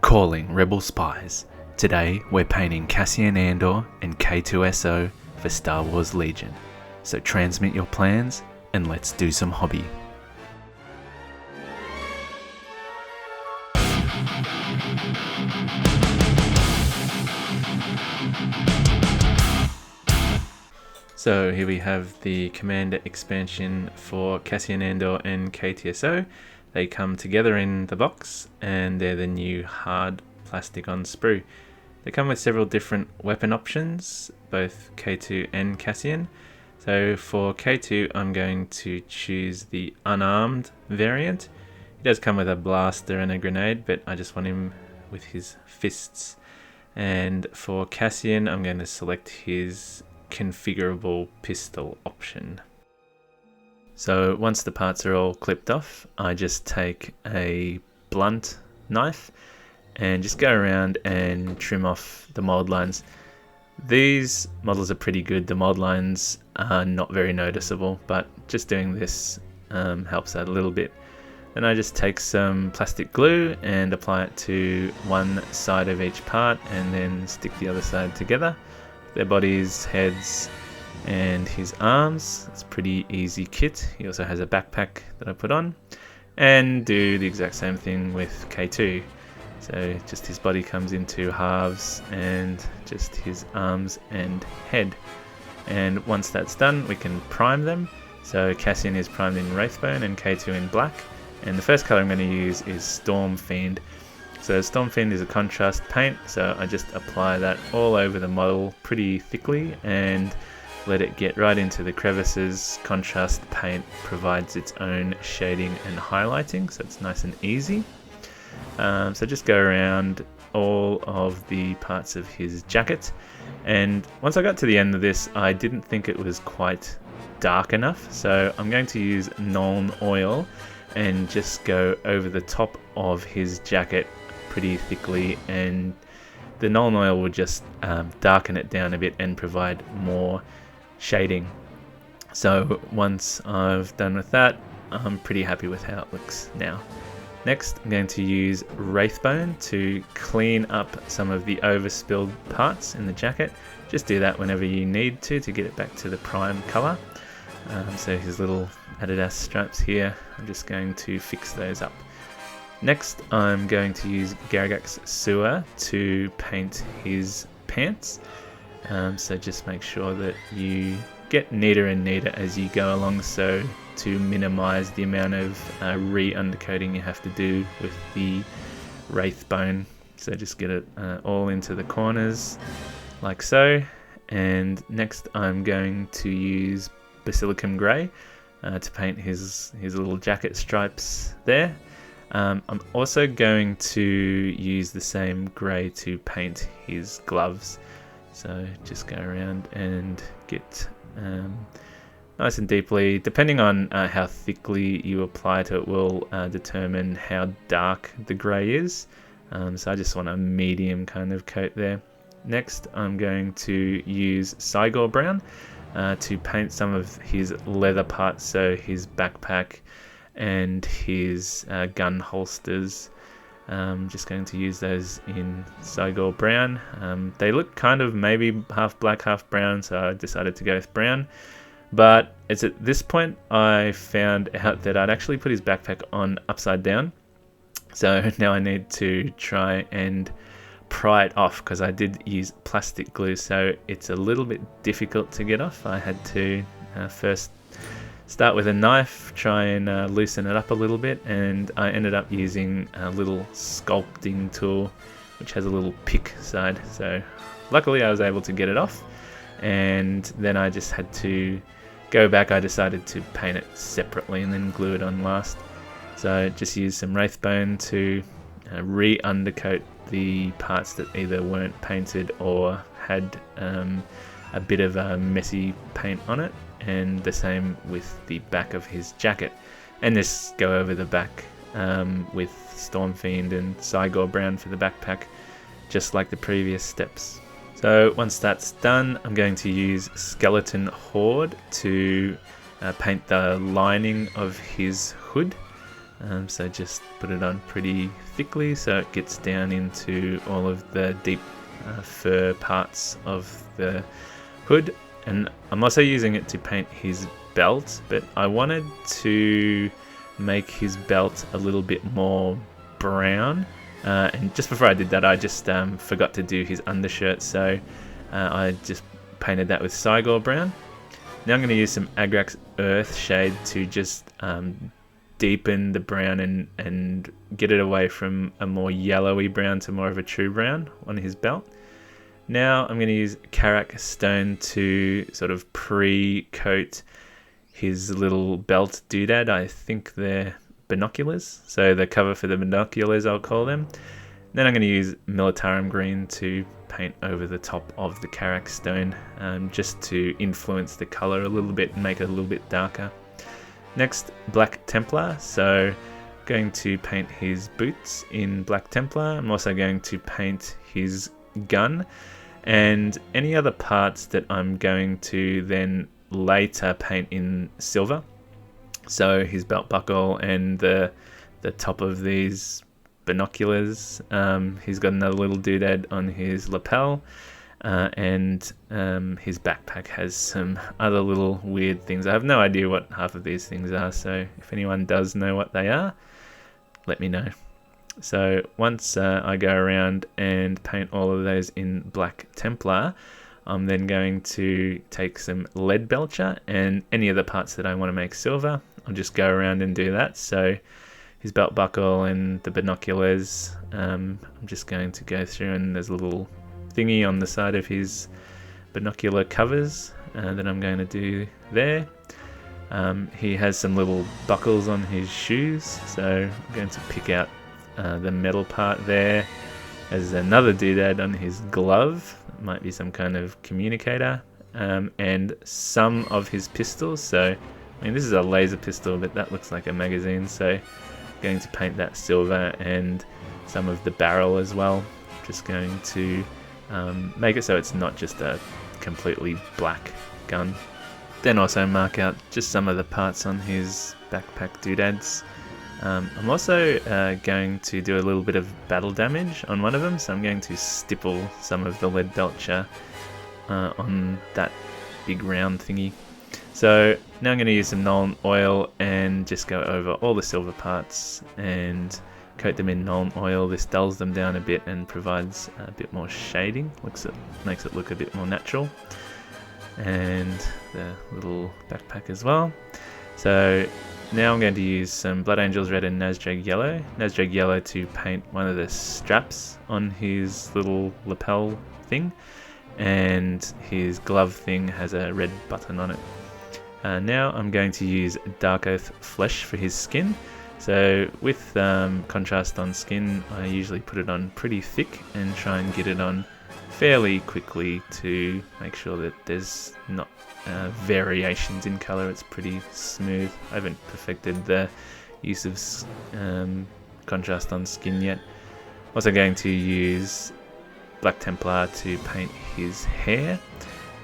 Calling Rebel Spies. Today we're painting Cassian Andor and K2SO for Star Wars Legion. So transmit your plans and let's do some hobby. So here we have the Commander expansion for Cassian Andor and K2SO. They come together in the box and they're the new hard plastic on sprue. They come with several different weapon options, both K2 and Cassian. So for K2 I'm going to choose the unarmed variant. He does come with a blaster and a grenade, but I just want him with his fists. And for Cassian I'm going to select his configurable pistol option. So once the parts are all clipped off, I just take a blunt knife and just go around and trim off the mold lines. These models are pretty good. The mold lines are not very noticeable, but just doing this helps out a little bit. Then I just take some plastic glue and apply it to one side of each part and then stick the other side together. Their bodies, heads, and his arms. It's a pretty easy kit. He also has a backpack that I put on, and do the exact same thing with K2. So just his body comes into halves and just his arms and head. And once that's done, we can prime them. So Cassian is primed in Wraithbone and K2 in black. And the first color I'm going to use is Stormfiend. So Stormfiend is a contrast paint, so I just apply that all over the model pretty thickly and let it get right into the crevices. Contrast paint provides its own shading and highlighting, so it's nice and easy. So just go around all of the parts of his jacket, and once I got to the end of this, I didn't think it was quite dark enough, so I'm going to use Nuln Oil and just go over the top of his jacket pretty thickly, and the Nuln Oil will just darken it down a bit and provide more shading. So once I've done with that, I'm pretty happy with how it looks now. Next, I'm going to use Wraithbone to clean up some of the overspilled parts in the jacket. Just do that whenever you need to get it back to the prime color. So his little Adidas stripes here, I'm just going to fix those up. Next, I'm going to use Garagax Sewer to paint his pants. So just make sure that you get neater and neater as you go along, so to minimize the amount of re-undercoating you have to do with the Wraithbone. So just get it all into the corners like so. And next I'm going to use Basilicum Grey to paint his little jacket stripes there. I'm also going to use the same grey to paint his gloves. So just go around and get nice and deeply. Depending on how thickly you apply it, it will determine how dark the grey is. So I just want a medium kind of coat there. Next, I'm going to use Cygor Brown to paint some of his leather parts, so his backpack and his gun holsters. Just going to use those in Cygor Brown. They look kind of maybe half black, half brown, so I decided to go with brown. But it's at this point I found out that I'd actually put his backpack on upside down. So now I need to try and pry it off, because I did use plastic glue, so it's a little bit difficult to get off. I had to first start with a knife, try and loosen it up a little bit, and I ended up using a little sculpting tool which has a little pick side. So luckily I was able to get it off, and then I just had to go back. I decided to paint it separately and then glue it on last. So just use some Wraithbone to re-undercoat the parts that either weren't painted or had a bit of a messy paint on it, and the same with the back of his jacket. And just go over the back with Stormfiend and Cygor Brown for the backpack, just like the previous steps. So once that's done, I'm going to use Skeleton Horde to paint the lining of his hood. So just put it on pretty thickly so it gets down into all of the deep fur parts of the hood. And I'm also using it to paint his belt, but I wanted to make his belt a little bit more brown. And just before I did that, I just forgot to do his undershirt, so I just painted that with Cygor brown. Now I'm going to use some Agrax Earth shade to just deepen the brown and get it away from a more yellowy brown to more of a true brown on his belt. Now I'm going to use Karak Stone to sort of pre-coat his little belt doodad. I think they're binoculars, so the cover for the binoculars, I'll call them. Then I'm going to use Militarum Green to paint over the top of the Karak Stone, just to influence the color a little bit and make it a little bit darker. Next, Black Templar, so going to paint his boots in Black Templar. I'm also going to paint his gun and any other parts that I'm going to then later paint in silver. So his belt buckle and the top of these binoculars. He's got another little doodad on his lapel, and his backpack has some other little weird things. I have no idea what half of these things are, so if anyone does know what they are, let me know. So once I go around and paint all of those in Black Templar, I'm then going to take some Lead Belcher and any of the parts that I want to make silver. I'll just go around and do that. So his belt buckle and the binoculars, I'm just going to go through, and there's a little thingy on the side of his binocular covers that I'm going to do there. He has some little buckles on his shoes, so I'm going to pick out the metal part there. There's another doodad on his glove. It might be some kind of communicator, and some of his pistols. So, I mean, this is a laser pistol, but that looks like a magazine. So, I'm going to paint that silver, and some of the barrel as well. Just going to make it so it's not just a completely black gun. Then also mark out just some of the parts on his backpack doodads. I'm also going to do a little bit of battle damage on one of them, so I'm going to stipple some of the Lead Belcher on that big round thingy. So now I'm going to use some Nuln Oil and just go over all the silver parts and coat them in Nuln Oil. This dulls them down a bit and provides a bit more shading, makes it look a bit more natural. And the little backpack as well. So now I'm going to use some Blood Angels Red and Nazdrag Yellow to paint one of the straps on his little lapel thing, and his glove thing has a red button on it. Now I'm going to use Dark Oath Flesh for his skin. So with contrast on skin, I usually put it on pretty thick and try and get it on fairly quickly to make sure that there's not variations in color. It's pretty smooth. I haven't perfected the use of contrast on skin yet. Also going to use Black Templar to paint his hair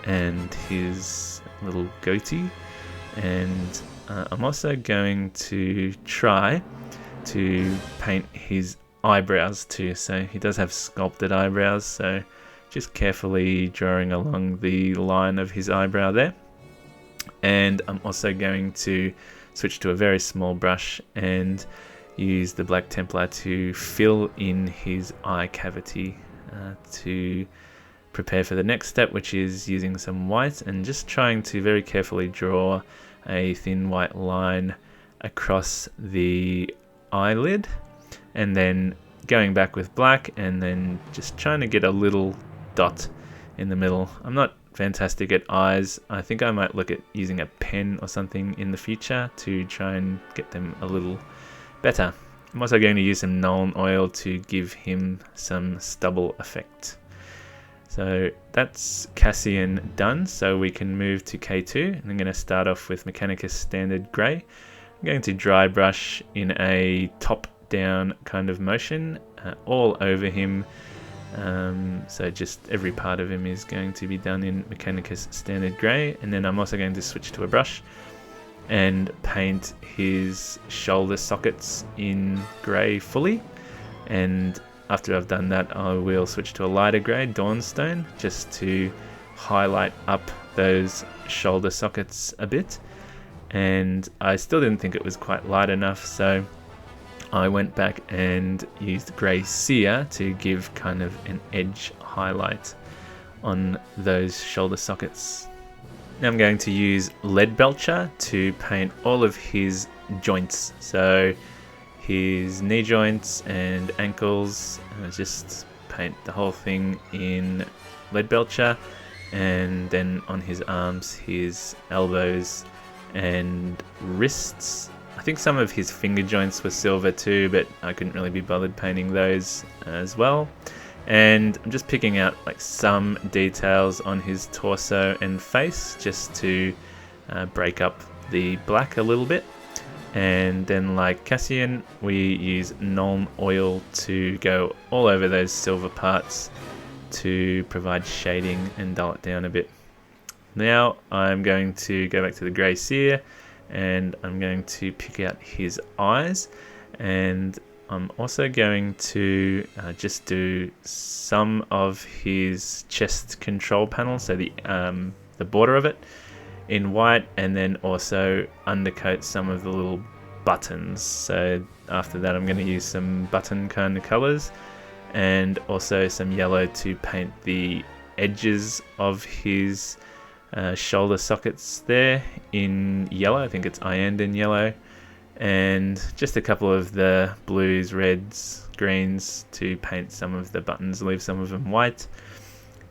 and his little goatee, and I'm also going to try to paint his eyebrows too. So he does have sculpted eyebrows, so just carefully drawing along the line of his eyebrow there. And I'm also going to switch to a very small brush and use the Black Templar to fill in his eye cavity to prepare for the next step, which is using some white and just trying to very carefully draw a thin white line across the eyelid, and then going back with black and then just trying to get a little dot in the middle. I'm not fantastic at eyes. I think I might look at using a pen or something in the future to try and get them a little better. I'm also going to use some Nuln Oil to give him some stubble effect. So that's Cassian done, so we can move to K2, and I'm going to start off with Mechanicus Standard Grey. I'm going to dry brush in a top-down kind of motion all over him. So just every part of him is going to be done in Mechanicus Standard Grey, and then I'm also going to switch to a brush and paint his shoulder sockets in grey fully. And after I've done that, I will switch to a lighter grey, Dawnstone, just to highlight up those shoulder sockets a bit. And I still didn't think it was quite light enough, so I went back and used Grey Seer to give kind of an edge highlight on those shoulder sockets. Now I'm going to use Leadbelcher to paint all of his joints, so his knee joints and ankles. Just paint the whole thing in Leadbelcher, and then on his arms, his elbows and wrists. I think some of his finger joints were silver too, but I couldn't really be bothered painting those as well. And I'm just picking out like some details on his torso and face just to break up the black a little bit. And then, like Cassian, we use Nuln Oil to go all over those silver parts to provide shading and dull it down a bit. Now I'm going to go back to the Grey Seer, and I'm going to pick out his eyes, and I'm also going to just do some of his chest control panel, so the border of it in white, and then also undercoat some of the little buttons. So after that I'm going to use some button kind of colors, and also some yellow to paint the edges of his shoulder sockets there in yellow. I think it's Iyanden yellow, and just a couple of the blues, reds, greens to paint some of the buttons, leave some of them white,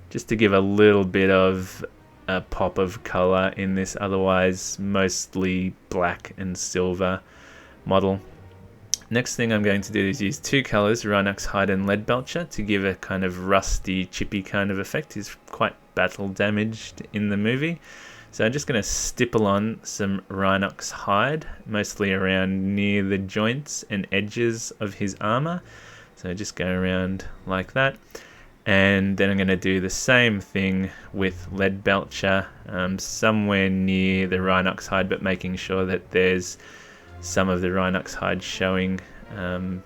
just to give a little bit of a pop of color in this otherwise mostly black and silver model. Next thing I'm going to do is use two colors, Rhinox Hide and Leadbelcher, to give a kind of rusty, chippy kind of effect. He's quite battle damaged in the movie. So I'm just going to stipple on some Rhinox Hide, mostly around near the joints and edges of his armor. So just go around like that. And then I'm going to do the same thing with Leadbelcher, somewhere near the Rhinox Hide, but making sure that there's some of the Rhinox Hide showing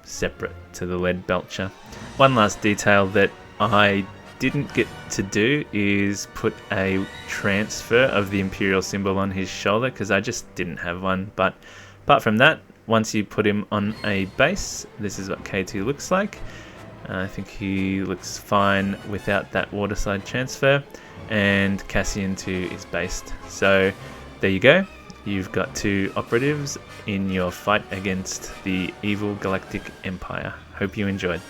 separate to the Leadbelcher. One last detail that I didn't get to do is put a transfer of the Imperial symbol on his shoulder, because I just didn't have one. But apart from that, once you put him on a base, this is what K2 looks like. I think he looks fine without that waterside transfer, and Cassian too is based. So there you go. You've got two operatives in your fight against the evil Galactic Empire. Hope you enjoyed.